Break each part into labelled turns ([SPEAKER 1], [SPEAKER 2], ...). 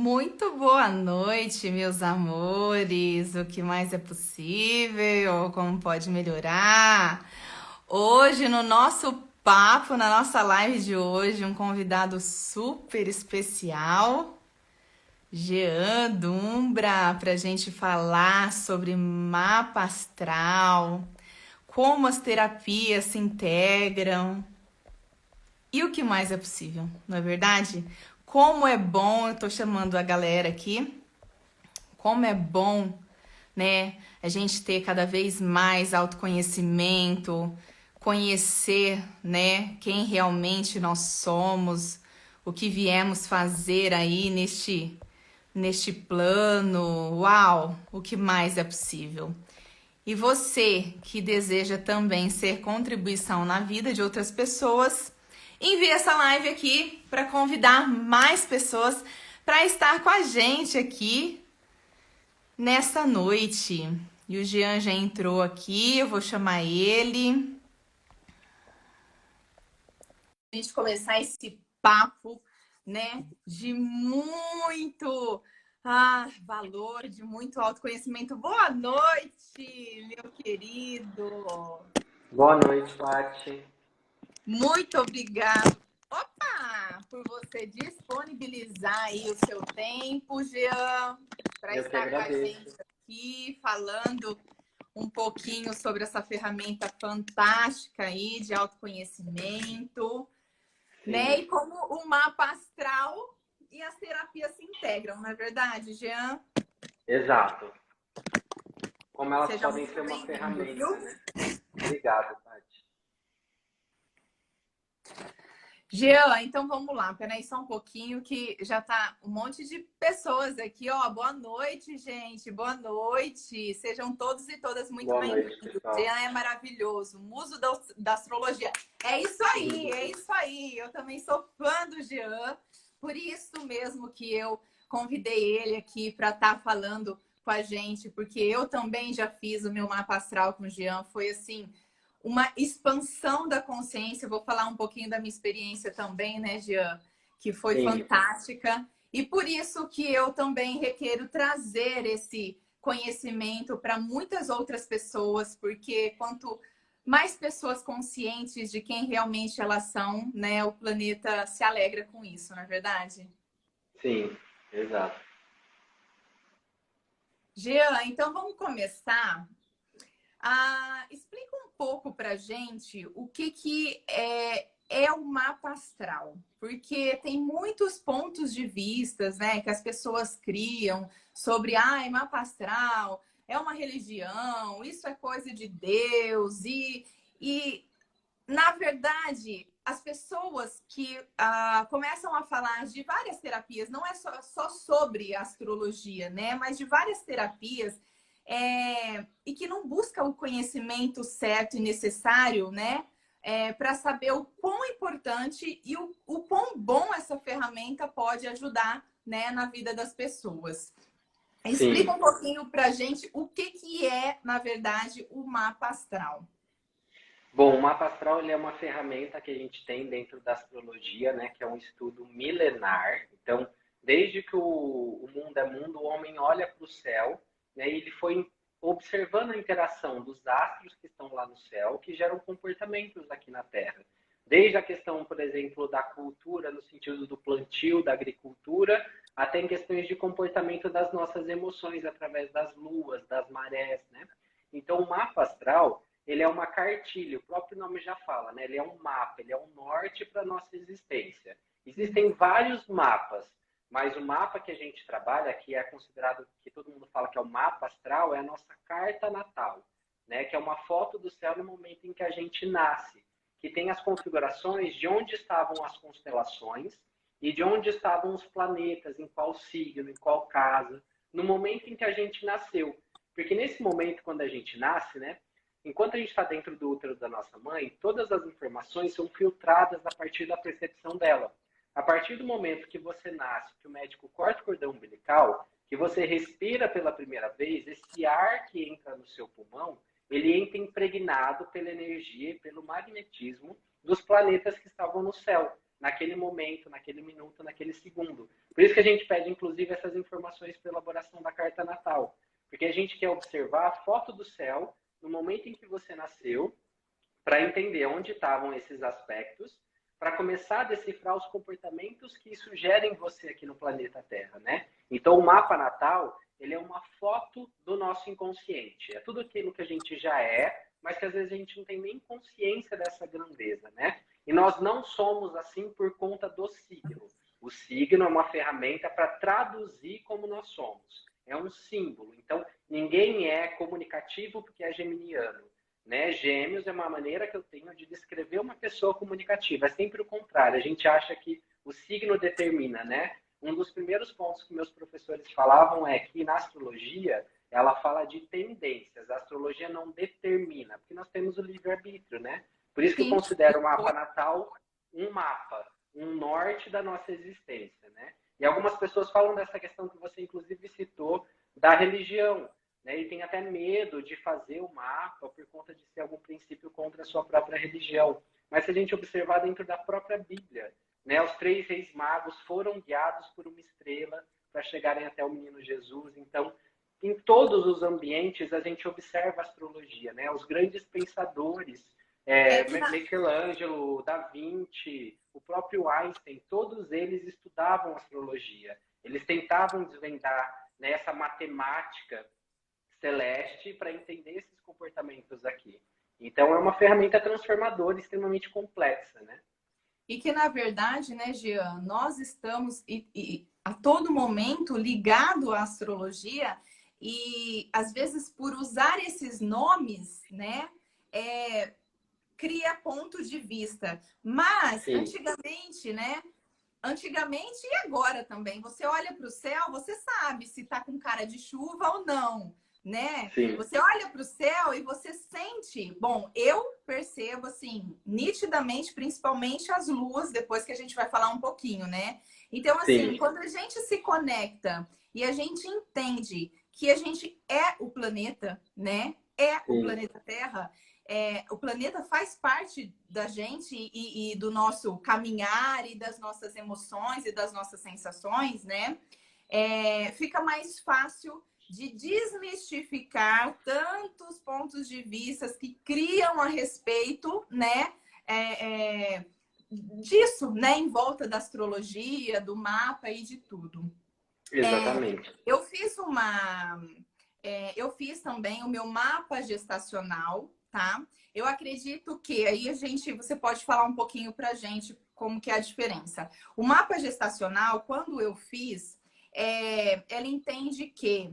[SPEAKER 1] Muito boa noite, meus amores. O que mais é possível? Como pode melhorar? Hoje, no nosso papo, na nossa live de hoje, um convidado super especial, Jean Dumbra, para a gente falar sobre mapa astral, como as terapias se integram. E o que mais é possível, não é verdade? Como é bom, eu tô chamando a galera aqui, como é bom, né, a gente ter cada vez mais autoconhecimento, conhecer, né, quem realmente nós somos, o que viemos fazer aí neste plano. Uau, o que mais é possível? E você que deseja também ser contribuição na vida de outras pessoas, envie essa live aqui para convidar mais pessoas para estar com a gente aqui nessa noite. E o Jean já entrou aqui, eu vou chamar ele. A gente começar esse papo, né, de muito valor, de muito autoconhecimento. Boa noite, meu querido.
[SPEAKER 2] Boa noite, Paty.
[SPEAKER 1] Muito obrigada. Opa! Por você disponibilizar aí o seu tempo, Jean, para
[SPEAKER 2] Eu que
[SPEAKER 1] estar com a
[SPEAKER 2] agradeço.
[SPEAKER 1] gente aqui, falando um pouquinho sobre essa ferramenta fantástica aí de autoconhecimento, né?
[SPEAKER 2] Sim,
[SPEAKER 1] E como o mapa astral e as terapias se integram, não é verdade, Jean?
[SPEAKER 2] exato. Como elas
[SPEAKER 1] Seja
[SPEAKER 2] podem
[SPEAKER 1] muito
[SPEAKER 2] ser uma
[SPEAKER 1] bem-vindo, viu?
[SPEAKER 2] ferramenta, né? Obrigado, Paty.
[SPEAKER 1] Jean, então vamos lá, peraí só um pouquinho que já tá um monte de pessoas aqui, ó. Boa noite, gente, boa noite. Sejam todos e todas muito
[SPEAKER 2] Boa noite,
[SPEAKER 1] bem-vindos.
[SPEAKER 2] pessoal.
[SPEAKER 1] Jean é maravilhoso, muso da astrologia. É isso aí, é isso aí. Eu também sou fã do Jean, por isso mesmo que eu convidei ele aqui para estar falando com a gente, porque eu também já fiz o meu mapa astral com o Jean, foi assim uma expansão da consciência. Eu vou falar um pouquinho da minha experiência também, né, Jean? Que foi
[SPEAKER 2] Sim,
[SPEAKER 1] fantástica. E por isso que eu também requero trazer esse conhecimento para muitas outras pessoas, porque quanto mais pessoas conscientes de quem realmente elas são, né, o planeta se alegra com isso, não é verdade?
[SPEAKER 2] sim, exato.
[SPEAKER 1] Jean, então vamos começar. Explica um pouco para gente o que é o mapa astral, porque tem muitos pontos de vistas, né, que as pessoas criam sobre, mapa astral é uma religião, isso é coisa de Deus e na verdade as pessoas que começam a falar de várias terapias, não é só sobre astrologia, né, mas de várias terapias e que não busca o conhecimento certo e necessário, né? Para saber o quão importante e o quão bom essa ferramenta pode ajudar, né, na vida das pessoas. Explica
[SPEAKER 2] Sim.
[SPEAKER 1] um pouquinho para a gente o que é, na verdade, o mapa astral.
[SPEAKER 2] Bom, o mapa astral ele é uma ferramenta que a gente tem dentro da astrologia, né? Que é um estudo milenar. Então, desde que o mundo é mundo, o homem olha para o céu, né? E ele foi observando a interação dos astros que estão lá no céu, que geram comportamentos aqui na Terra. Desde a questão, por exemplo, da cultura, no sentido do plantio, da agricultura, até em questões de comportamento das nossas emoções, através das luas, das marés, né? Então, o mapa astral ele é uma cartilha, o próprio nome já fala, né? Ele é um mapa, ele é um norte para a nossa existência. Existem vários mapas, mas o mapa que a gente trabalha, que é considerado, que todo mundo fala que é o mapa astral, é a nossa carta natal, né? Que é uma foto do céu no momento em que a gente nasce, que tem as configurações de onde estavam as constelações e de onde estavam os planetas, em qual signo, em qual casa, no momento em que a gente nasceu. Porque nesse momento, quando a gente nasce, né? Enquanto a gente está dentro do útero da nossa mãe, todas as informações são filtradas a partir da percepção dela. A partir do momento que você nasce, que o médico corta o cordão umbilical, que você respira pela primeira vez, esse ar que entra no seu pulmão, ele entra impregnado pela energia e pelo magnetismo dos planetas que estavam no céu. naquele momento, naquele minuto, naquele segundo. Por isso que a gente pede, inclusive, essas informações para elaboração da carta natal. Porque a gente quer observar a foto do céu no momento em que você nasceu, para entender onde estavam esses aspectos, para começar a decifrar os comportamentos que sugerem você aqui no planeta Terra, né? Então, o mapa natal, ele é uma foto do nosso inconsciente. É tudo aquilo que a gente já é, mas que às vezes a gente não tem nem consciência dessa grandeza, né? E nós não somos assim por conta do signo. O signo é uma ferramenta para traduzir como nós somos. É um símbolo. Então, ninguém é comunicativo porque é geminiano. Né? Gêmeos é uma maneira que eu tenho de descrever uma pessoa comunicativa. É sempre o contrário. A gente acha que o signo determina, né? Um dos primeiros pontos que meus professores falavam é que na astrologia ela fala de tendências. A astrologia não determina, porque nós temos o livre-arbítrio, né? Por isso que eu
[SPEAKER 1] Sim.
[SPEAKER 2] considero o mapa natal um mapa, um norte da nossa existência, né? E algumas pessoas falam dessa questão que você inclusive citou da religião. Né, e tem até medo de fazer o mapa por conta de ser algum princípio contra a sua própria religião. Mas se a gente observar dentro da própria Bíblia, né, os 3 reis magos foram guiados por uma estrela para chegarem até o menino Jesus. Então, em todos os ambientes, a gente observa a astrologia. Né? Os grandes pensadores,
[SPEAKER 1] É que na,
[SPEAKER 2] Michelangelo, Da Vinci, o próprio Einstein, todos eles estudavam astrologia. Eles tentavam desvendar, né, essa matemática celeste para entender esses comportamentos aqui. Então, é uma ferramenta transformadora extremamente complexa, né?
[SPEAKER 1] E que, na verdade, né, Jean, nós estamos a todo momento ligado à astrologia e, às vezes, por usar esses nomes, né, cria ponto de vista. Mas,
[SPEAKER 2] Sim,
[SPEAKER 1] antigamente, né, antigamente e agora também, você olha para o céu, você sabe se está com cara de chuva ou não, né?
[SPEAKER 2] sim,
[SPEAKER 1] Você olha para o céu e você sente. Bom, eu percebo assim, nitidamente, principalmente as luas, depois que a gente vai falar um pouquinho, né? Então, assim,
[SPEAKER 2] sim,
[SPEAKER 1] quando a gente se conecta e a gente entende que a gente é o planeta, né? É o
[SPEAKER 2] sim.
[SPEAKER 1] planeta Terra, o planeta faz parte da gente e do nosso caminhar e das nossas emoções e das nossas sensações, né? Fica mais fácil de desmistificar tantos pontos de vista que criam a respeito, né? Disso, né? Em volta da astrologia, do mapa e de tudo.
[SPEAKER 2] Exatamente.
[SPEAKER 1] Eu fiz eu fiz também o meu mapa gestacional, tá? Eu acredito que aí você pode falar um pouquinho pra gente como que é a diferença. O mapa gestacional, quando eu fiz, ela entende que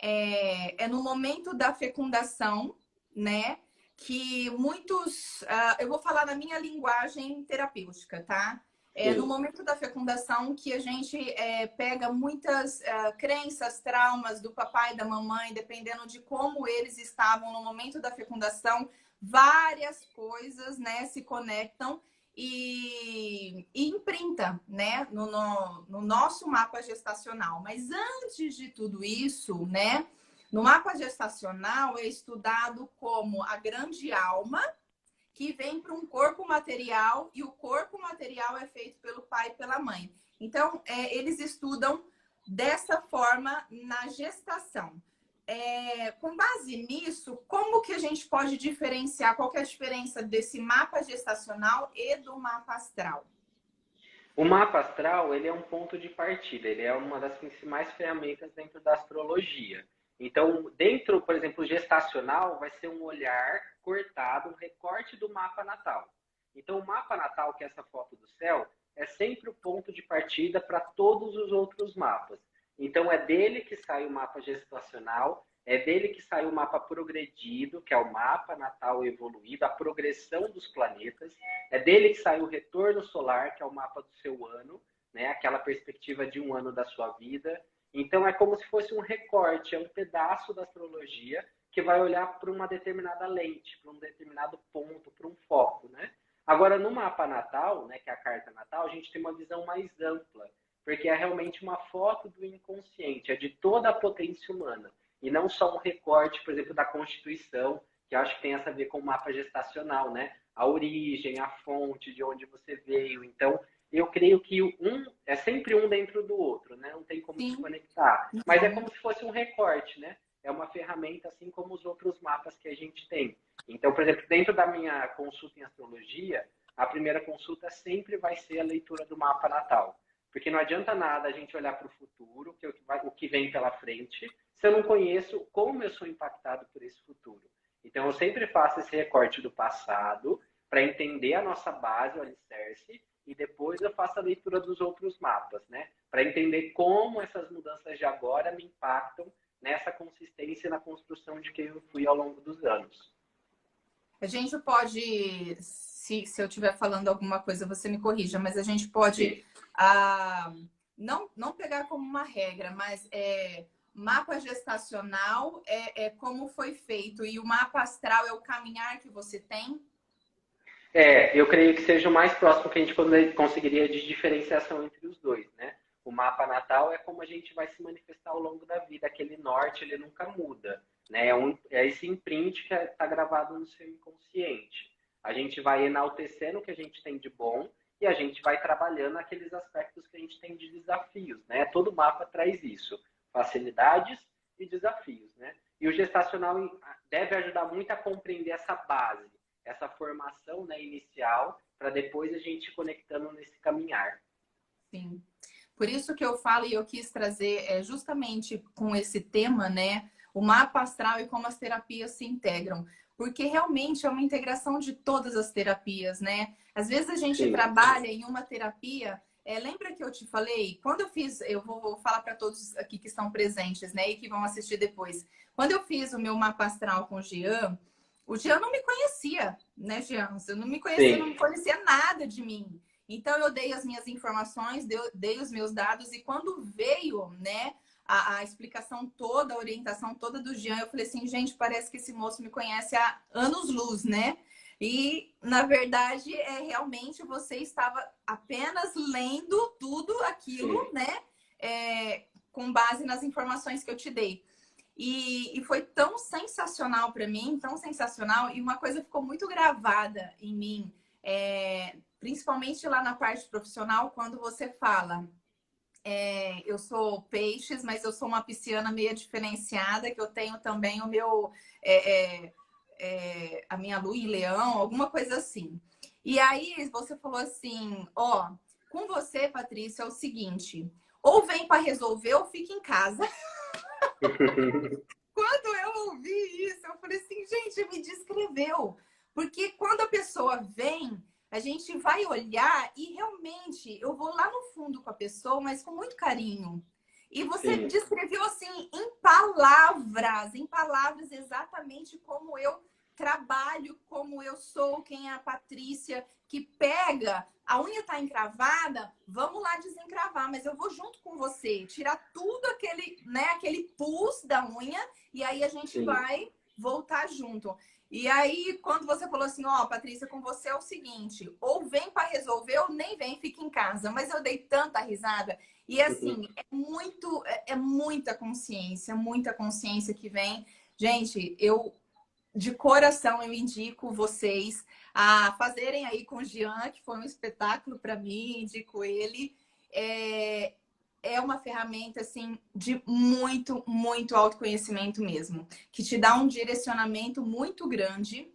[SPEAKER 1] é no momento da fecundação, né? Que muitos, eu vou falar na minha linguagem terapêutica, tá? No
[SPEAKER 2] Sim,
[SPEAKER 1] momento da fecundação que a gente pega muitas crenças, traumas do papai e da mamãe, dependendo de como eles estavam no momento da fecundação, várias coisas, né, se conectam e imprinta, né, no nosso mapa gestacional. Mas antes de tudo isso, né, no mapa gestacional é estudado como a grande alma que vem para um corpo material e o corpo material é feito pelo pai e pela mãe. Então, eles estudam dessa forma na gestação. Com base nisso, como que a gente pode diferenciar? Qual que é a diferença desse mapa gestacional e do mapa astral?
[SPEAKER 2] o mapa astral, ele é um ponto de partida, ele é uma das principais ferramentas dentro da astrologia. Então, dentro, por exemplo, gestacional, vai ser um olhar cortado, um recorte do mapa natal. Então, o mapa natal, que é essa foto do céu, é sempre o ponto de partida para todos os outros mapas. Então, é dele que sai o mapa gestacional, é dele que sai o mapa progredido, que é o mapa natal evoluído, a progressão dos planetas. É dele que sai o retorno solar, que é o mapa do seu ano, né? Aquela perspectiva de um ano da sua vida. Então, é como se fosse um recorte, é um pedaço da astrologia que vai olhar para uma determinada lente, para um determinado ponto, para um foco, né? Agora, no mapa natal, né, que é a carta natal, a gente tem uma visão mais ampla, porque é realmente uma foto do inconsciente, é de toda a potência humana, e não só um recorte, por exemplo, da Constituição, que eu acho que tem essa a ver com o mapa gestacional, né? A origem, a fonte, de onde você veio. Então, eu creio que um é sempre um dentro do outro, né? Não tem como
[SPEAKER 1] Sim.
[SPEAKER 2] desconectar. Mas é
[SPEAKER 1] Não.
[SPEAKER 2] como se fosse um recorte, né? É uma ferramenta assim como os outros mapas que a gente tem. Então, por exemplo, dentro da minha consulta em astrologia, a primeira consulta sempre vai ser a leitura do mapa natal. Porque não adianta nada a gente olhar para o futuro, que é o que vem pela frente, se eu não conheço como eu sou impactado por esse futuro. Então, eu sempre faço esse recorte do passado para entender a nossa base, o alicerce, e depois eu faço a leitura dos outros mapas, né? Para entender como essas mudanças de agora me impactam nessa consistência na construção de quem eu fui ao longo dos anos.
[SPEAKER 1] A gente pode, se eu estiver falando alguma coisa, você me corrija, mas a gente pode
[SPEAKER 2] Sim.
[SPEAKER 1] ah, não pegar como uma regra, mas mapa gestacional é como foi feito, e o mapa astral é o caminhar que você tem?
[SPEAKER 2] Eu creio que seja o mais próximo que a gente conseguiria de diferenciação entre os dois, né? O mapa natal é como a gente vai se manifestar ao longo da vida, aquele norte ele nunca muda, né? É esse imprint que está gravado no seu inconsciente. A gente vai enaltecendo o que a gente tem de bom e a gente vai trabalhando aqueles aspectos que a gente tem de desafios, né? Todo mapa traz isso, facilidades e desafios, né? E o gestacional deve ajudar muito a compreender essa base, essa formação, né, inicial, para depois a gente ir conectando nesse caminhar.
[SPEAKER 1] Sim. Por isso que eu falo e eu quis trazer justamente com esse tema, né? O mapa astral e como as terapias se integram. Porque realmente é uma integração de todas as terapias, né? Às vezes a gente
[SPEAKER 2] Sim,
[SPEAKER 1] trabalha em uma terapia. Lembra que eu te falei? Quando eu fiz, eu vou falar para todos aqui que estão presentes, né? E que vão assistir depois. Quando eu fiz o meu mapa astral com o Jean não me conhecia, né, Jean? Você não me conhecia, não
[SPEAKER 2] sim,
[SPEAKER 1] me conhecia nada de mim. Então, eu dei as minhas informações, dei os meus dados, e quando veio, né, a explicação toda, a orientação toda do Jean, eu falei assim, gente, parece que esse moço me conhece há anos-luz, né? E, na verdade, realmente você estava apenas lendo tudo aquilo,
[SPEAKER 2] sim.
[SPEAKER 1] né? Com base nas informações que eu te dei. E foi tão sensacional para mim, tão sensacional, e uma coisa ficou muito gravada em mim, principalmente lá na parte profissional, quando você fala, eu sou peixes, mas eu sou uma pisciana meio diferenciada, que eu tenho também o meu, é, a minha lua em leão, alguma coisa assim. E aí você falou assim, ó, com você, Patrícia, é o seguinte, ou vem para resolver ou fica em casa. Quando eu ouvi isso, eu falei assim, gente, me descreveu. Porque quando a pessoa vem, a gente vai olhar e realmente eu vou lá no fundo com a pessoa, mas com muito carinho. E você
[SPEAKER 2] Sim.
[SPEAKER 1] descreveu assim, em palavras exatamente como eu trabalho, como eu sou, quem é a Patrícia, que pega, a unha tá encravada, vamos lá desencravar, mas eu vou junto com você, tirar tudo aquele, né, aquele pus da unha e aí a gente
[SPEAKER 2] Sim.
[SPEAKER 1] vai voltar junto. E aí, quando você falou assim, ó, Patrícia, com você é o seguinte, ou vem para resolver ou nem vem, fica em casa. Mas eu dei tanta risada. E assim, é muita consciência que vem. Gente, eu de coração eu indico vocês a fazerem aí com o Jean, que foi um espetáculo para mim, indico ele. É, é uma ferramenta assim de muito autoconhecimento mesmo, que te dá um direcionamento muito grande.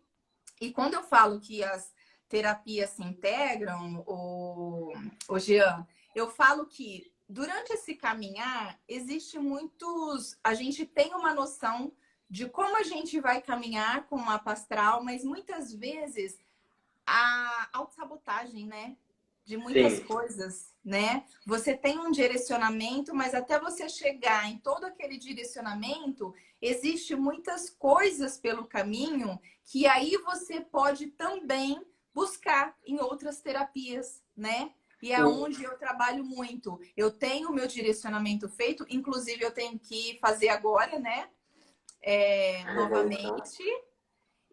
[SPEAKER 1] E quando eu falo que as terapias se integram, o Jean, eu falo que durante esse caminhar existe muitos, a gente tem uma noção de como a gente vai caminhar com o mapa astral, mas muitas vezes a autossabotagem, né? De muitas
[SPEAKER 2] Sim.
[SPEAKER 1] coisas, né? Você tem um direcionamento, mas até você chegar em todo aquele direcionamento, existe muitas coisas pelo caminho que aí você pode também buscar em outras terapias, né? E é
[SPEAKER 2] Sim.
[SPEAKER 1] onde eu trabalho muito. Eu tenho o meu direcionamento feito, inclusive eu tenho que fazer agora, né?
[SPEAKER 2] Revolução.
[SPEAKER 1] Novamente.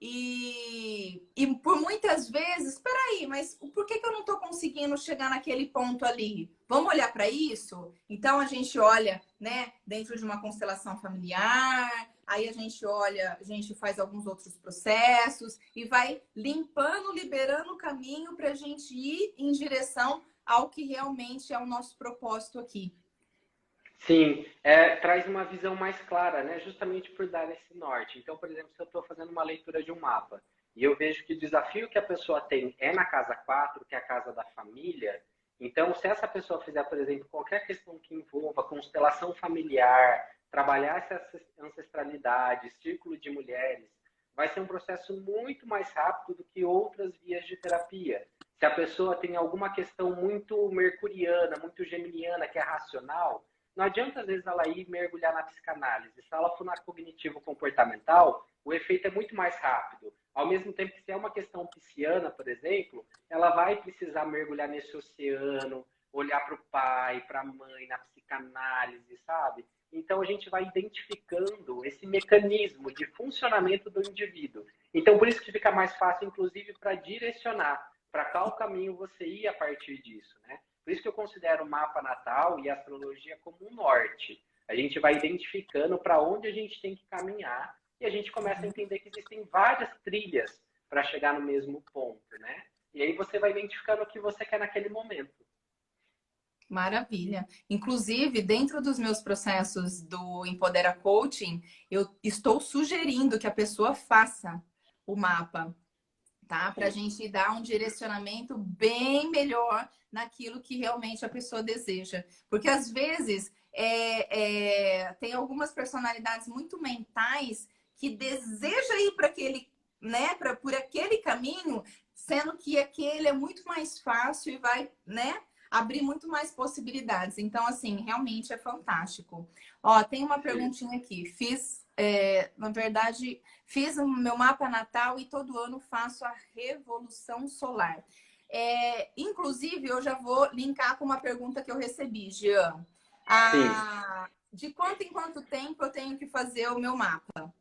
[SPEAKER 1] E por muitas vezes, peraí, mas por que eu não estou conseguindo chegar naquele ponto ali? Vamos olhar para isso? Então a gente olha, né, dentro de uma constelação familiar, aí a gente olha, a gente faz alguns outros processos e vai limpando, liberando o caminho para a gente ir em direção ao que realmente é o nosso propósito aqui.
[SPEAKER 2] Sim, traz uma visão mais clara, né? Justamente por dar esse norte. Então, por exemplo, se eu estou fazendo uma leitura de um mapa e eu vejo que o desafio que a pessoa tem é na casa 4, que é a casa da família, então, se essa pessoa fizer, por exemplo, qualquer questão que envolva constelação familiar, trabalhar essa ancestralidade, círculo de mulheres, vai ser um processo muito mais rápido do que outras vias de terapia. Se a pessoa tem alguma questão muito mercuriana, muito geminiana, que é racional, não adianta, às vezes, ela ir mergulhar na psicanálise. Se ela for na cognitivo-comportamental, o efeito é muito mais rápido. Ao mesmo tempo que, se é uma questão pisciana, por exemplo, ela vai precisar mergulhar nesse oceano, olhar para o pai, para a mãe, na psicanálise, sabe? Então, a gente vai identificando esse mecanismo de funcionamento do indivíduo. Então, por isso que fica mais fácil, inclusive, para direcionar para qual caminho você ir a partir disso, né? Por isso que eu considero o mapa natal e a astrologia como um norte. A gente vai identificando para onde a gente tem que caminhar e a gente começa a entender que existem várias trilhas para chegar no mesmo ponto, né? E aí você vai identificando o que você quer naquele momento.
[SPEAKER 1] Maravilha. Inclusive, dentro dos meus processos do Empodera Coaching, eu estou sugerindo que a pessoa faça o mapa, tá? Para a
[SPEAKER 2] Sim.
[SPEAKER 1] gente dar um direcionamento bem melhor naquilo que realmente a pessoa deseja. Porque às vezes tem algumas personalidades muito mentais que deseja ir para aquele, né, por aquele caminho, sendo que aquele é muito mais fácil e vai, né, abrir muito mais possibilidades. Então, assim, realmente é fantástico. Ó, tem uma
[SPEAKER 2] Sim.
[SPEAKER 1] perguntinha aqui. Na verdade, fiz o meu mapa natal e todo ano faço a revolução solar. Inclusive, eu já vou linkar com uma pergunta que eu recebi, Jean.
[SPEAKER 2] Sim.
[SPEAKER 1] De quanto em quanto tempo eu tenho que fazer o meu mapa?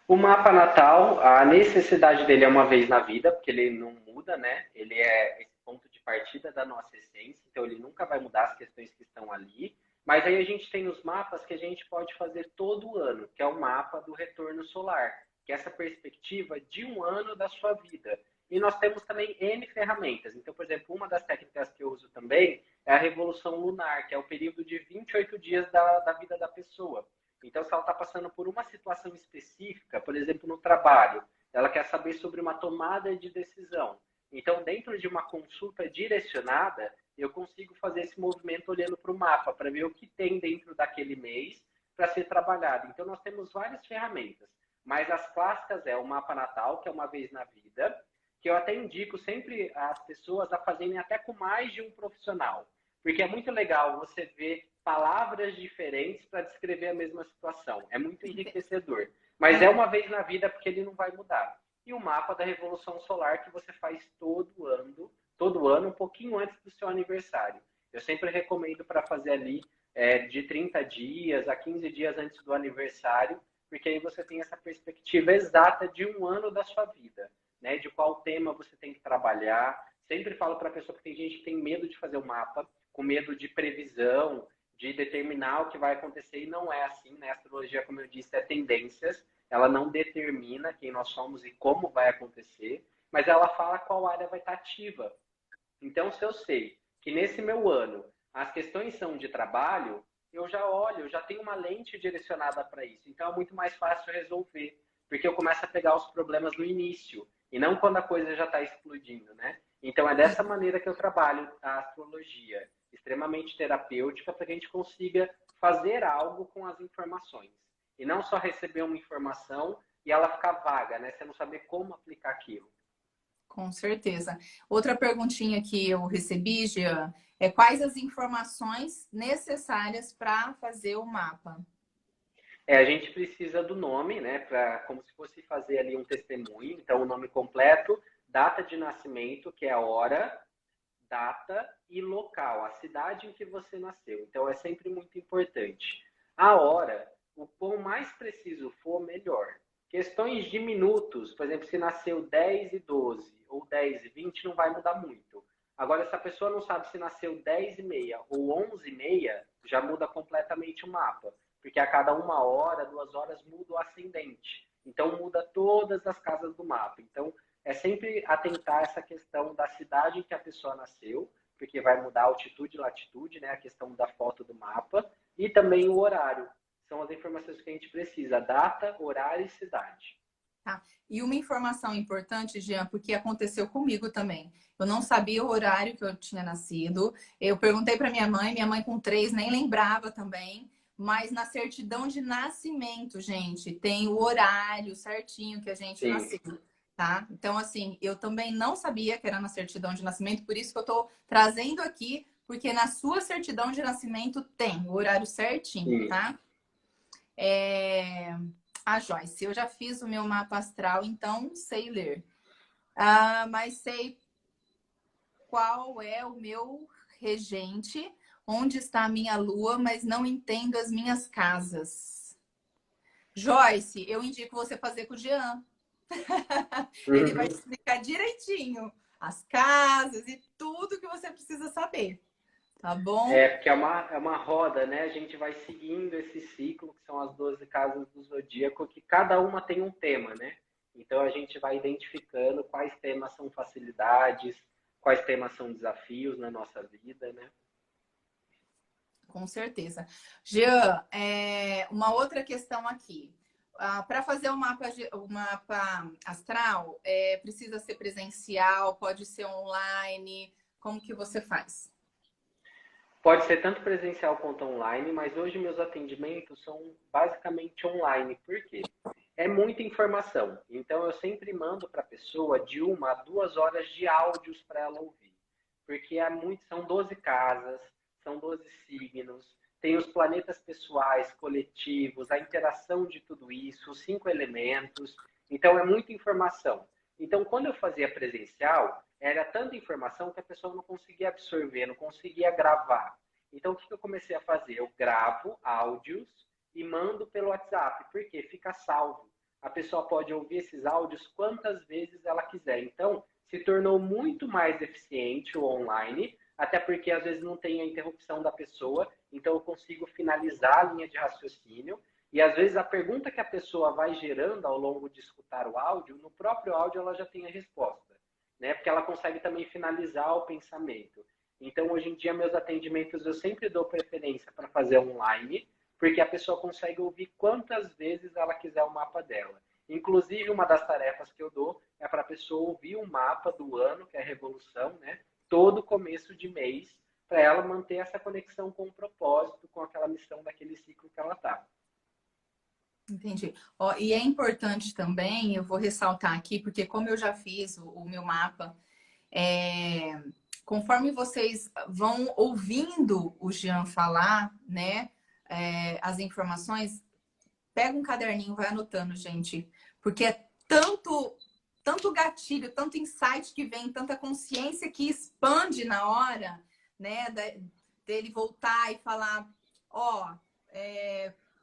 [SPEAKER 2] O mapa natal, a necessidade dele é uma vez na vida, porque ele não muda, né? Ele é esse ponto de partida da nossa essência, então ele nunca vai mudar as questões que estão ali. Mas aí a gente tem os mapas que a gente pode fazer todo ano, que é o mapa do retorno solar, que é essa perspectiva de um ano da sua vida. E nós temos também N ferramentas. Então, por exemplo, uma das técnicas que eu uso também é a revolução lunar, que é o período de 28 dias da vida da pessoa. Então, se ela está passando por uma situação específica, por exemplo, no trabalho, ela quer saber sobre uma tomada de decisão. Então, dentro de uma consulta direcionada, eu consigo fazer esse movimento olhando para o mapa, para ver o que tem dentro daquele mês para ser trabalhado. Então, nós temos várias ferramentas, mas as clássicas é o mapa natal, que é uma vez na vida, que eu até indico sempre as pessoas a fazerem até com mais de um profissional, porque é muito legal você ver palavras diferentes para descrever a mesma situação. É muito enriquecedor. Mas é uma vez na vida porque ele não vai mudar. E o mapa da Revolução Solar que você faz todo ano, um pouquinho antes do seu aniversário. Eu sempre recomendo para fazer ali de 30 dias a 15 dias antes do aniversário, porque aí você tem essa perspectiva exata de um ano da sua vida, né? De qual tema você tem que trabalhar. Sempre falo para a pessoa que tem gente que tem medo de fazer o mapa, com medo de previsão, de determinar o que vai acontecer, e não é assim, né? A astrologia, como eu disse, é tendências, ela não determina quem nós somos e como vai acontecer, mas ela fala qual área vai estar ativa. Então, se eu sei que nesse meu ano as questões são de trabalho, eu já olho, eu já tenho uma lente direcionada para isso. Então, é muito mais fácil resolver, porque eu começo a pegar os problemas no início, e não quando a coisa já está explodindo, né? Então, é dessa maneira que eu trabalho a astrologia, extremamente terapêutica, para que a gente consiga fazer algo com as informações. E não só receber uma informação e ela ficar vaga, né? Você não saber como aplicar aquilo.
[SPEAKER 1] Com certeza. Outra perguntinha que eu recebi, Jean, é quais as informações necessárias para fazer o mapa?
[SPEAKER 2] A gente precisa do nome, né, como se fosse fazer ali um testemunho. Então, o nome completo, data de nascimento, que é a hora, data e local, a cidade em que você nasceu. Então, é sempre muito importante. A hora, o quão mais preciso for, melhor. Questões de minutos, por exemplo, se nasceu 10 e 12 ou 10 e 20, não vai mudar muito. Agora, se a pessoa não sabe se nasceu 10 e meia ou 11 e meia, já muda completamente o mapa. Porque a cada 1 hora, 2 horas, muda o ascendente. Então, muda todas as casas do mapa. Então, é sempre atentar essa questão da cidade em que a pessoa nasceu, porque vai mudar a altitude e latitude, né? A questão da foto do mapa, e também o horário. São as informações que a gente precisa, data, horário e cidade.
[SPEAKER 1] Tá? E uma informação importante, Jean, porque aconteceu comigo também. Eu não sabia o horário que eu tinha nascido. Eu perguntei para minha mãe com 3 nem lembrava também. Mas na certidão de nascimento, gente, tem o horário certinho que a gente
[SPEAKER 2] Sim.
[SPEAKER 1] nasceu, tá? Então, assim, eu também não sabia que era na certidão de nascimento, por isso que eu tô trazendo aqui, porque na sua certidão de nascimento tem o horário certinho,
[SPEAKER 2] Sim.
[SPEAKER 1] tá? Joyce, eu já fiz o meu mapa astral, então sei ler. Mas sei qual é o meu regente, onde está a minha lua, mas não entendo as minhas casas. Joyce, eu indico você fazer com o Jean. Ele vai te
[SPEAKER 2] Uhum.
[SPEAKER 1] explicar direitinho as casas e tudo que você precisa saber, tá bom?
[SPEAKER 2] Porque é uma roda, né? A gente vai seguindo esse ciclo, que são as 12 casas do zodíaco, que cada uma tem um tema, né? Então a gente vai identificando quais temas são facilidades, quais temas são desafios na nossa vida, né?
[SPEAKER 1] Com certeza. Jean, uma outra questão aqui. Para fazer o mapa astral, precisa ser presencial, pode ser online. Como que você faz?
[SPEAKER 2] Pode ser tanto presencial quanto online, mas hoje meus atendimentos são basicamente online. Por quê? É muita informação. Então eu sempre mando para a pessoa de 1 a 2 horas de áudios para ela ouvir. Porque são 12 casas, são 12 signos, tem os planetas pessoais, coletivos, a interação de tudo isso, os 5 elementos. Então é muita informação. Então quando eu fazia presencial, era tanta informação que a pessoa não conseguia absorver, não conseguia gravar. Então o que eu comecei a fazer? Eu gravo áudios e mando pelo WhatsApp, porque fica salvo. A pessoa pode ouvir esses áudios quantas vezes ela quiser. Então, se tornou muito mais eficiente o online, até porque às vezes não tem a interrupção da pessoa, então eu consigo finalizar a linha de raciocínio. E às vezes a pergunta que a pessoa vai gerando ao longo de escutar o áudio, no próprio áudio ela já tem a resposta, né? Porque ela consegue também finalizar o pensamento. Então, hoje em dia, meus atendimentos eu sempre dou preferência para fazer online, porque a pessoa consegue ouvir quantas vezes ela quiser o mapa dela. Inclusive, uma das tarefas que eu dou é para a pessoa ouvir o mapa do ano, que é a revolução, né? Todo começo de mês, para ela manter essa conexão com o propósito, com aquela missão daquele ciclo que ela está.
[SPEAKER 1] Entendi. Ó, e é importante também, eu vou ressaltar aqui, porque como eu já fiz o meu mapa, é, conforme vocês vão ouvindo o Jean falar, né, as informações, pega um caderninho, vai anotando, gente, porque é tanto gatilho, tanto insight que vem, tanta consciência que expande na hora, né, dele voltar e falar, ó,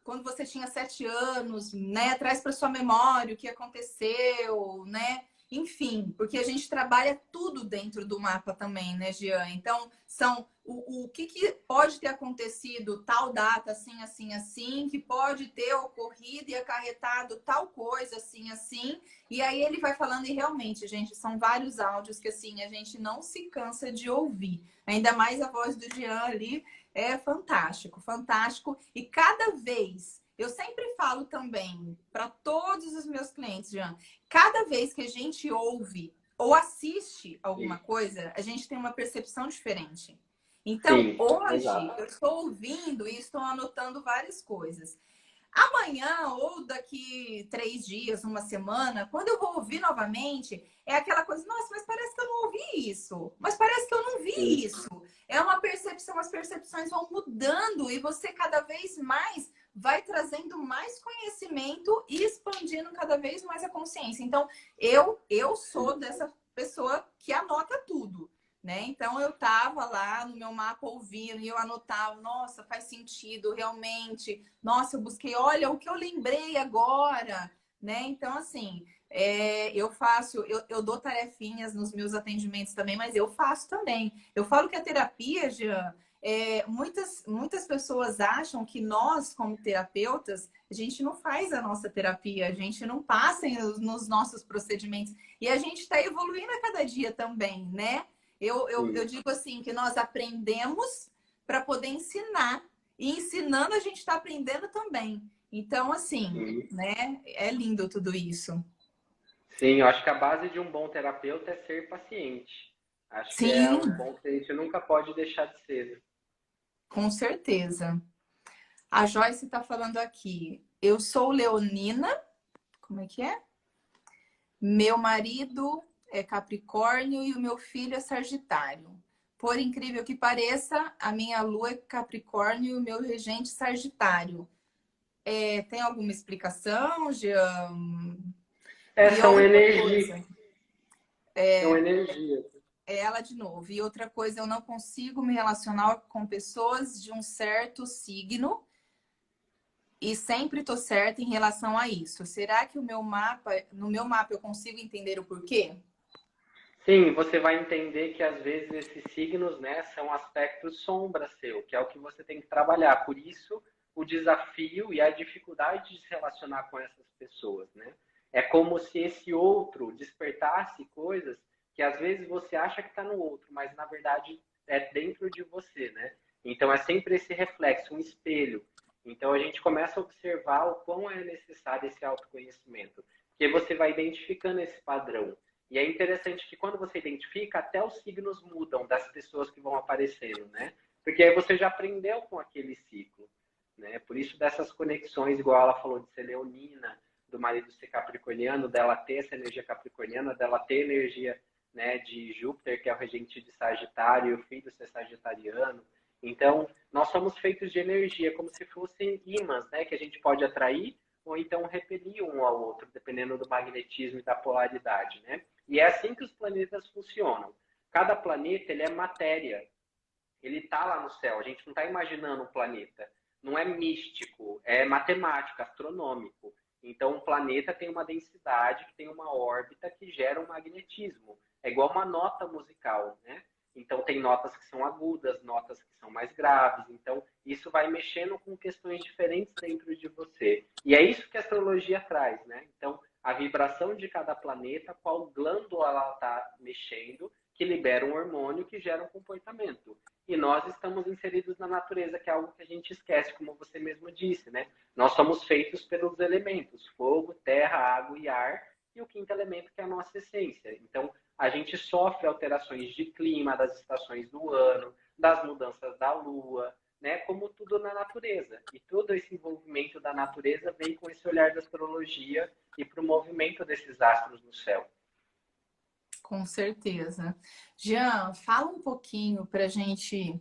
[SPEAKER 1] quando você tinha 7 anos, né, traz para sua memória o que aconteceu, né? Enfim, porque a gente trabalha tudo dentro do mapa também, né, Jean? Então, são o que pode ter acontecido tal data, assim, assim, assim, que pode ter ocorrido e acarretado tal coisa, assim, assim. E aí ele vai falando, e realmente, gente, são vários áudios que, assim, a gente não se cansa de ouvir. Ainda mais a voz do Jean ali é fantástico, fantástico. E cada vez, eu sempre falo também para todos os meus clientes, Jean, cada vez que a gente ouve ou assiste alguma coisa, a gente tem uma percepção diferente. Então,
[SPEAKER 2] Sim,
[SPEAKER 1] hoje,
[SPEAKER 2] exato.
[SPEAKER 1] eu estou ouvindo e estou anotando várias coisas. Amanhã ou daqui 3 dias, uma semana, quando eu vou ouvir novamente, é aquela coisa, nossa, mas parece que eu não ouvi isso. Mas parece que eu não vi
[SPEAKER 2] Sim.
[SPEAKER 1] isso. É uma percepção, as percepções vão mudando e você cada vez mais vai trazendo mais conhecimento e expandindo cada vez mais a consciência. Então, eu sou dessa pessoa que anota tudo. Né? Então eu tava lá no meu mapa ouvindo e eu anotava, nossa, faz sentido, realmente. Nossa, eu busquei, olha o que eu lembrei agora, né? Então, assim, eu dou tarefinhas nos meus atendimentos também, mas eu faço também. Eu falo que a terapia, Jean, muitas pessoas acham que nós, como terapeutas, a gente não faz a nossa terapia, a gente não passa nos nossos procedimentos. E a gente está evoluindo a cada dia também, né? Eu digo assim, que nós aprendemos para poder ensinar. E ensinando, a gente está aprendendo também. Então, assim,
[SPEAKER 2] Sim.
[SPEAKER 1] né? É lindo tudo isso.
[SPEAKER 2] Sim, eu acho que a base de um bom terapeuta é ser paciente. Acho que é um
[SPEAKER 1] Sim,
[SPEAKER 2] ponto que a gente nunca pode deixar de ser.
[SPEAKER 1] com certeza. A Joyce está falando aqui. Eu sou leonina. Como é que é? Meu marido é Capricórnio e o meu filho é Sagitário. Por incrível que pareça, a minha lua é Capricórnio e o meu regente Sagitário. Tem alguma explicação, Jean?
[SPEAKER 2] É,
[SPEAKER 1] E
[SPEAKER 2] são
[SPEAKER 1] outra
[SPEAKER 2] energias.
[SPEAKER 1] coisa,
[SPEAKER 2] São energias.
[SPEAKER 1] é ela de novo. E outra coisa, eu não consigo me relacionar com pessoas de um certo signo e sempre estou certa em relação a isso. Será que no meu mapa eu consigo entender o porquê?
[SPEAKER 2] Sim, você vai entender que às vezes esses signos, né, são aspectos sombra seu, que é o que você tem que trabalhar. Por isso, o desafio e a dificuldade de se relacionar com essas pessoas, né? É como se esse outro despertasse coisas que às vezes você acha que está no outro, mas na verdade é dentro de você, né? Então é sempre esse reflexo, um espelho. Então a gente começa a observar o quão é necessário esse autoconhecimento, porque você vai identificando esse padrão. E é interessante que quando você identifica, até os signos mudam das pessoas que vão aparecendo, né? Porque aí você já aprendeu com aquele ciclo, né? Por isso dessas conexões, igual ela falou de ser leonina, do marido ser capricorniano, dela ter essa energia capricorniana, dela ter energia, né, de Júpiter, que é o regente de Sagitário, e o filho ser sagitariano. Então, nós somos feitos de energia, como se fossem ímãs, né, que a gente pode atrair ou então repelir um ao outro, dependendo do magnetismo e da polaridade, né? E é assim que os planetas funcionam. Cada planeta ele é matéria, ele está lá no céu. A gente não está imaginando um planeta. Não é místico, é matemático, astronômico. Então, um planeta tem uma densidade, que tem uma órbita que gera um magnetismo. É igual uma nota musical, né? Então, tem notas que são agudas, notas que são mais graves. Então, isso vai mexendo com questões diferentes dentro de você. E é isso que a astrologia traz, né? Então, a vibração de cada planeta, qual glândula ela está mexendo, que libera um hormônio que gera um comportamento. E nós estamos inseridos na natureza, que é algo que a gente esquece, como você mesmo disse, né? Nós somos feitos pelos elementos, fogo, terra, água e ar, e o quinto elemento que é a nossa essência. Então, a gente sofre alterações de clima, das estações do ano, das mudanças da lua, né? Como tudo na natureza. E todo esse envolvimento da natureza vem com esse olhar da astrologia e para o movimento desses astros no céu.
[SPEAKER 1] Com certeza. Jean, fala um pouquinho para a gente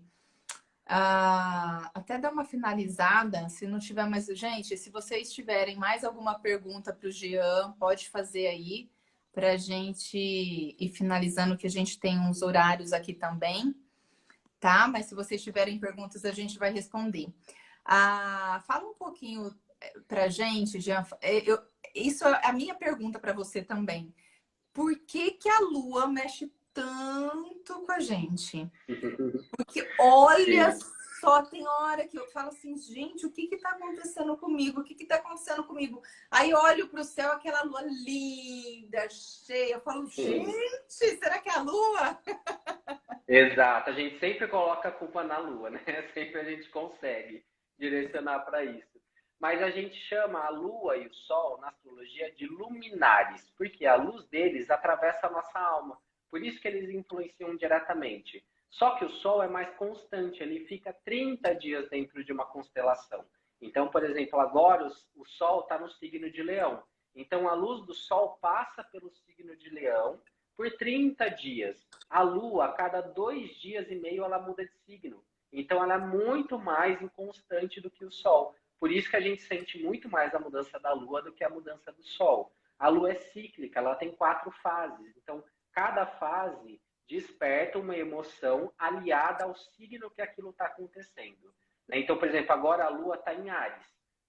[SPEAKER 1] até dar uma finalizada. Se não tiver mais. Gente, se vocês tiverem mais alguma pergunta para o Jean, pode fazer aí para a gente ir finalizando, que a gente tem uns horários aqui também, tá? Mas se vocês tiverem perguntas, a gente vai responder. Fala um pouquinho para a gente, Jean. Isso é a minha pergunta para você também. Por que que a Lua mexe tanto com a gente? Porque olha
[SPEAKER 2] Sim.
[SPEAKER 1] só, tem hora que eu falo assim, gente, o que que tá acontecendo comigo? O que que tá acontecendo comigo? Aí olho pro céu, aquela lua linda, cheia. Eu falo, gente, será que é a lua?
[SPEAKER 2] Exato, a gente sempre coloca a culpa na Lua, né? Sempre a gente consegue direcionar para isso. Mas a gente chama a Lua e o Sol na astrologia de luminares, porque a luz deles atravessa a nossa alma. Por isso que eles influenciam diretamente. Só que o Sol é mais constante, ele fica 30 dias dentro de uma constelação. Então, por exemplo, agora o Sol está no signo de Leão. Então, a luz do Sol passa pelo signo de Leão por 30 dias. A Lua, a cada 2 dias e meio, ela muda de signo. Então, ela é muito mais inconstante do que o Sol. Por isso que a gente sente muito mais a mudança da Lua do que a mudança do Sol. A Lua é cíclica, ela tem 4 fases. Então, cada fase desperta uma emoção aliada ao signo que aquilo está acontecendo. Então, por exemplo, agora a Lua está em Áries.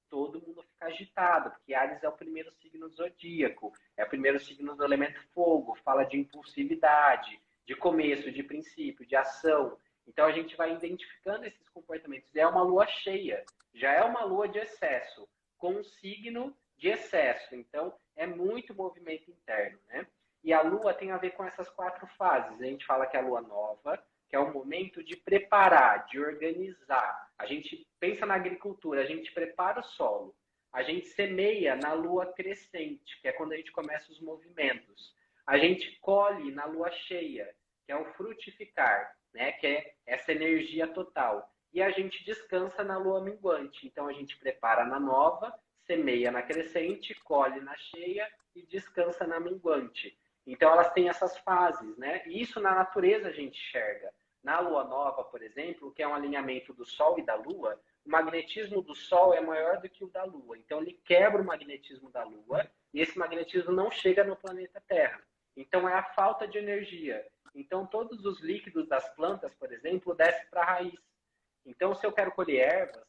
[SPEAKER 2] Todo mundo fica agitado, porque Áries é o primeiro signo do zodíaco, é o primeiro signo do elemento fogo, fala de impulsividade, de começo, de princípio, de ação. Então a gente vai identificando esses comportamentos. É uma lua cheia, já é uma lua de excesso, com um signo de excesso. Então é muito movimento interno, né? E a lua tem a ver com essas 4 fases. A gente fala que é a lua nova, que é o momento de preparar, de organizar. A gente pensa na agricultura, a gente prepara o solo. A gente semeia na lua crescente, que é quando a gente começa os movimentos. A gente colhe na lua cheia, que é o frutificar, né? Que é essa energia total. E a gente descansa na lua minguante. Então a gente prepara na nova, semeia na crescente, colhe na cheia e descansa na minguante. Então elas têm essas fases, né? E isso na natureza a gente enxerga. Na lua nova, por exemplo, que é um alinhamento do Sol e da Lua, o magnetismo do Sol é maior do que o da Lua. Então ele quebra o magnetismo da Lua e esse magnetismo não chega no planeta Terra. Então é a falta de energia. Então todos os líquidos das plantas, por exemplo, descem para a raiz. Então se eu quero colher ervas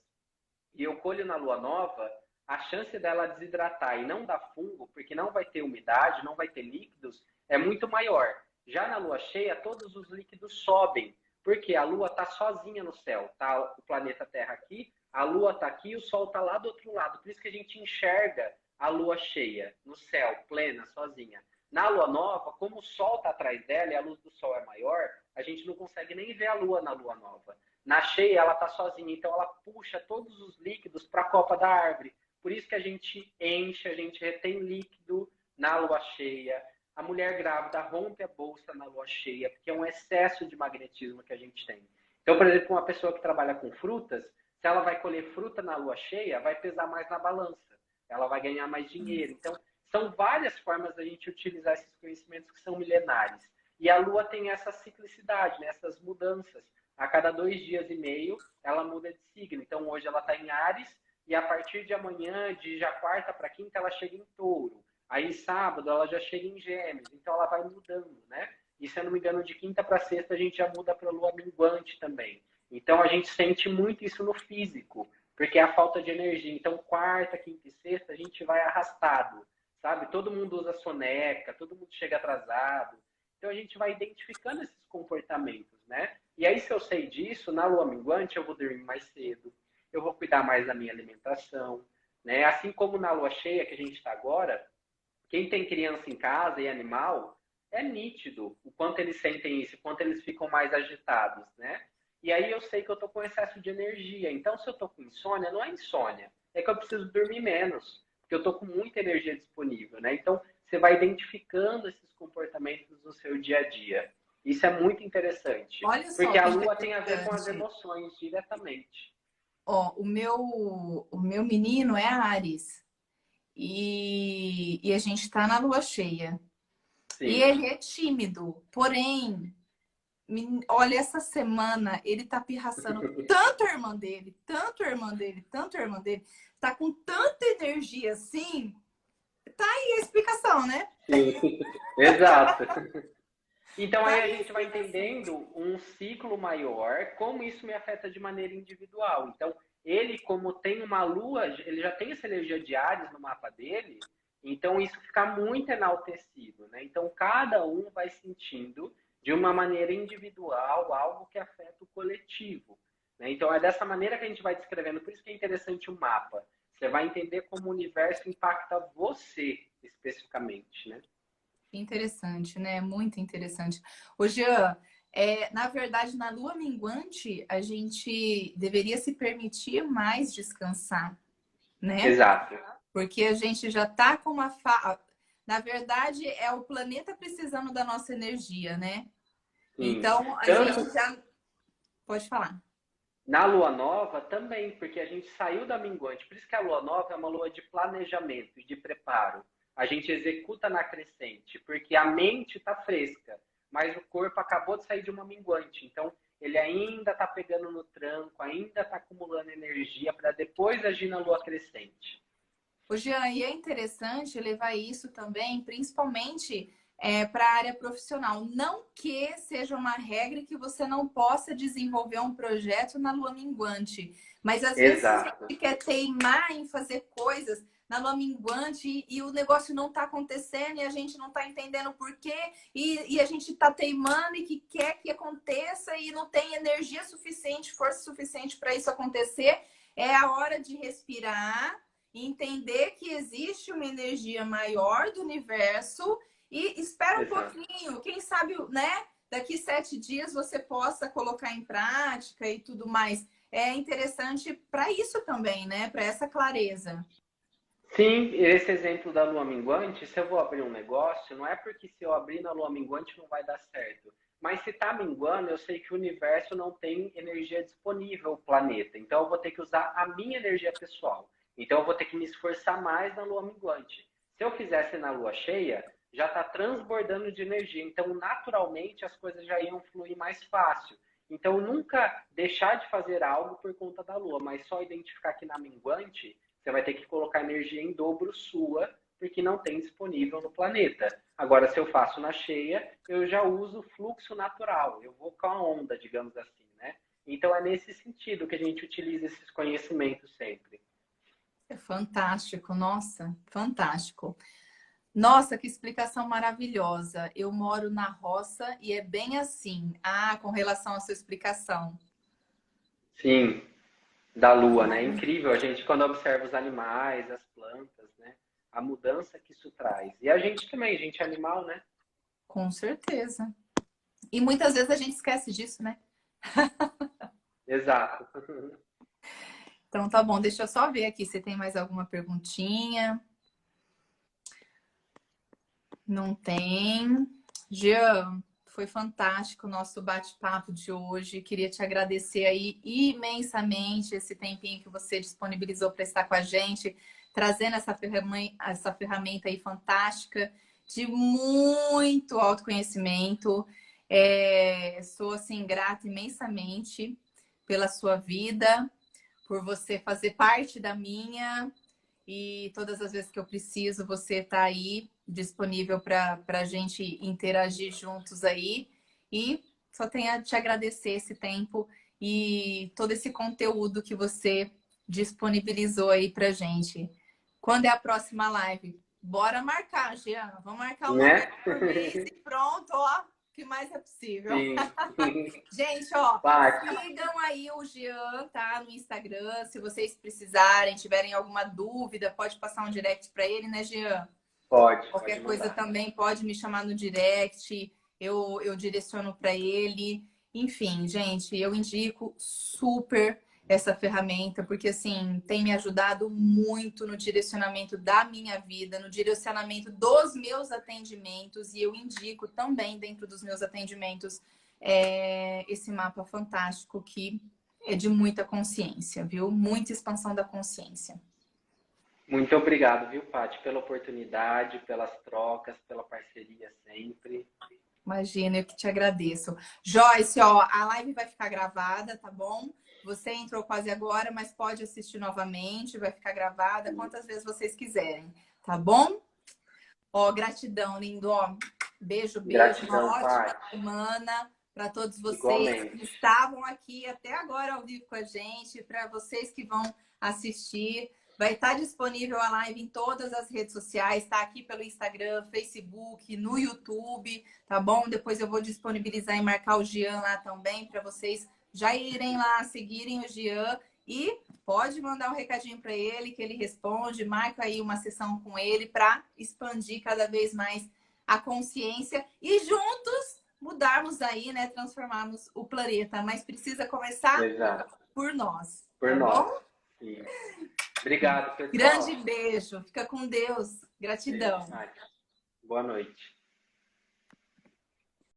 [SPEAKER 2] e eu colho na lua nova, a chance dela desidratar e não dar fungo, porque não vai ter umidade, não vai ter líquidos, é muito maior. Já na lua cheia, todos os líquidos sobem, porque a lua está sozinha no céu. Tá o planeta Terra aqui, a lua está aqui e o sol está lá do outro lado. Por isso que a gente enxerga a lua cheia no céu, plena, sozinha. Na lua nova, como o sol está atrás dela e a luz do sol é maior, a gente não consegue nem ver a lua na lua nova. Na cheia, ela está sozinha, então ela puxa todos os líquidos para a copa da árvore. Por isso que a gente enche, a gente retém líquido na lua cheia. A mulher grávida rompe a bolsa na lua cheia, porque é um excesso de magnetismo que a gente tem. Então, por exemplo, uma pessoa que trabalha com frutas, se ela vai colher fruta na lua cheia, vai pesar mais na balança. Ela vai ganhar mais dinheiro. Então, são várias formas da gente utilizar esses conhecimentos que são milenares. E a lua tem essa ciclicidade, né? Essas mudanças. A cada 2 dias e meio, ela muda de signo. Então, hoje ela está em Áries, e a partir de amanhã, de já quarta para quinta, ela chega em Touro. Aí sábado ela já chega em Gêmeos, então ela vai mudando, né? E se eu não me engano, de quinta para sexta a gente já muda para a lua minguante também. Então a gente sente muito isso no físico, porque é a falta de energia. Então quarta, quinta e sexta a gente vai arrastado, sabe? Todo mundo usa soneca, todo mundo chega atrasado. Então a gente vai identificando esses comportamentos, né? E aí se eu sei disso, na lua minguante eu vou dormir mais cedo, eu vou cuidar mais da minha alimentação, né? Assim como na lua cheia que a gente está agora, quem tem criança em casa e animal, é nítido o quanto eles sentem isso, o quanto eles ficam mais agitados, né? E aí eu sei que eu tô com excesso de energia. Então, se eu tô com insônia, não é insônia. É que eu preciso dormir menos, porque eu tô com muita energia disponível, né? Então, você vai identificando esses comportamentos no seu dia a dia. Isso é muito interessante.
[SPEAKER 1] Olha só
[SPEAKER 2] Porque
[SPEAKER 1] que
[SPEAKER 2] a lua tem a ver com as
[SPEAKER 1] interessante.
[SPEAKER 2] emoções diretamente.
[SPEAKER 1] Ó, o meu menino é Áries e a gente tá na lua cheia. E
[SPEAKER 2] Sim.
[SPEAKER 1] ele é tímido, porém, olha, essa semana ele tá pirraçando tanto a irmã dele, tanto a irmã dele, tanto a irmã dele, tá com tanta energia assim. Tá aí a explicação, né?
[SPEAKER 2] Sim. Exato. Então
[SPEAKER 1] Tá
[SPEAKER 2] aí a
[SPEAKER 1] aí a
[SPEAKER 2] gente vai
[SPEAKER 1] explicação.
[SPEAKER 2] entendendo um ciclo maior, como isso me afeta de maneira individual. Então, ele, como tem uma lua, ele já tem essa energia de Áries no mapa dele, então isso fica muito enaltecido, né? Então, cada um vai sentindo de uma maneira individual algo que afeta o coletivo, né? Então, é dessa maneira que a gente vai descrevendo. Por isso que é interessante o mapa. Você vai entender como o universo impacta você especificamente, né?
[SPEAKER 1] Interessante, né? Muito interessante. Ô, Jean, na verdade, na lua minguante, a gente deveria se permitir mais descansar, né?
[SPEAKER 2] Exato.
[SPEAKER 1] Porque a gente já tá com uma. Na verdade, é o planeta precisando da nossa energia, né?
[SPEAKER 2] Sim.
[SPEAKER 1] Então, a gente
[SPEAKER 2] Tanto
[SPEAKER 1] já. Pode falar.
[SPEAKER 2] na lua nova também, porque a gente saiu da minguante. Por isso que a lua nova é uma lua de planejamento e de preparo. A gente executa na crescente, porque a mente está fresca, mas o corpo acabou de sair de uma minguante. Então, ele ainda está pegando no tranco, ainda está acumulando energia para depois agir na lua crescente.
[SPEAKER 1] Ô, Jean, e é interessante levar isso também, principalmente para a área profissional. Não que seja uma regra que você não possa desenvolver um projeto na lua minguante, mas às vezes a
[SPEAKER 2] Exato.
[SPEAKER 1] gente quer teimar em fazer coisas na lua minguante e o negócio não está acontecendo e a gente não está entendendo por quê e a gente está teimando e que quer que aconteça e não tem energia suficiente, força suficiente para isso acontecer. É a hora de respirar, entender que existe uma energia maior do universo E espera um
[SPEAKER 2] Exato.
[SPEAKER 1] pouquinho, quem sabe, né? Daqui 7 dias você possa colocar em prática e tudo mais. É interessante para isso também, né? Para essa clareza.
[SPEAKER 2] Sim, esse exemplo da lua minguante, se eu vou abrir um negócio, não é porque se eu abrir na lua minguante não vai dar certo. Mas se está minguando, eu sei que o universo não tem energia disponível, o planeta. Então eu vou ter que usar a minha energia pessoal. Então eu vou ter que me esforçar mais na lua minguante. Se eu fizesse na lua cheia, já está transbordando de energia. Então, naturalmente, as coisas já iam fluir mais fácil. Então, nunca deixar de fazer algo por conta da lua, mas só identificar que na minguante você vai ter que colocar energia em dobro sua, porque não tem disponível no planeta. Agora, se eu faço na cheia, eu já uso o fluxo natural, eu vou com a onda, digamos assim, né? Então, é nesse sentido que a gente utiliza esses conhecimentos sempre.
[SPEAKER 1] É fantástico, nossa, fantástico. Nossa, que explicação maravilhosa. Eu moro na roça e é bem assim. Ah, com relação à sua explicação.
[SPEAKER 2] Sim, da lua, né? É incrível a gente quando observa os animais, as plantas, né? A mudança que isso traz. E a gente também, gente é animal, né?
[SPEAKER 1] Com certeza. E muitas vezes a gente esquece disso, né?
[SPEAKER 2] Exato.
[SPEAKER 1] Então tá bom, deixa eu só ver aqui se tem mais alguma perguntinha. Não tem. Jean, foi fantástico o nosso bate-papo de hoje. Queria te agradecer aí imensamente esse tempinho que você disponibilizou para estar com a gente, trazendo essa ferramenta aí fantástica de muito autoconhecimento. Sou assim grata imensamente pela sua vida, por você fazer parte da minha. E todas as vezes que eu preciso, você está aí disponível para a gente interagir juntos aí. E só tenho a te agradecer esse tempo e todo esse conteúdo que você disponibilizou aí para gente. Quando é a próxima live? Bora marcar, Jean. Vamos marcar uma vez
[SPEAKER 2] Né?
[SPEAKER 1] por mês e pronto, ó. O que mais é possível?
[SPEAKER 2] Sim.
[SPEAKER 1] Gente, ó,
[SPEAKER 2] Paty,
[SPEAKER 1] sigam aí o Jean, tá? No Instagram. Se vocês precisarem, tiverem alguma dúvida, pode passar um direct para ele, né, Jean?
[SPEAKER 2] pode
[SPEAKER 1] Qualquer coisa
[SPEAKER 2] mandar.
[SPEAKER 1] também pode me chamar no direct, eu direciono para ele. Enfim, gente, eu indico super essa ferramenta, porque assim, tem me ajudado muito no direcionamento da minha vida, no direcionamento dos meus atendimentos, e eu indico também dentro dos meus atendimentos esse mapa fantástico que é de muita consciência, viu? Muita expansão da consciência.
[SPEAKER 2] Muito obrigado, viu, Paty, pela oportunidade, pelas trocas, pela parceria sempre.
[SPEAKER 1] Imagina, eu que te agradeço. Joyce, ó, a live vai ficar gravada, tá bom? Você entrou quase agora, mas pode assistir novamente, vai ficar gravada quantas vezes vocês quiserem, tá bom? Ó, gratidão, lindo, ó. Beijo, beijo, uma
[SPEAKER 2] Gratidão,
[SPEAKER 1] ótima
[SPEAKER 2] Paty.
[SPEAKER 1] semana para todos vocês que
[SPEAKER 2] Igualmente.
[SPEAKER 1] estavam aqui até agora ao vivo com a gente, para vocês que vão assistir. Vai estar disponível a live em todas as redes sociais, tá aqui pelo Instagram, Facebook, no YouTube, tá bom? Depois eu vou disponibilizar e marcar o Jean lá também para vocês já irem lá seguirem o Jean e pode mandar um recadinho para ele que ele responde, marca aí uma sessão com ele para expandir cada vez mais a consciência e juntos mudarmos aí, né, transformarmos o planeta, mas precisa começar
[SPEAKER 2] Exato.
[SPEAKER 1] por nós,
[SPEAKER 2] Por
[SPEAKER 1] tá
[SPEAKER 2] nós.
[SPEAKER 1] bom?
[SPEAKER 2] Sim. Obrigado,
[SPEAKER 1] Grande
[SPEAKER 2] pessoal.
[SPEAKER 1] beijo, fica com Deus,
[SPEAKER 2] Beijo,
[SPEAKER 1] gratidão.
[SPEAKER 2] Paty. Boa noite.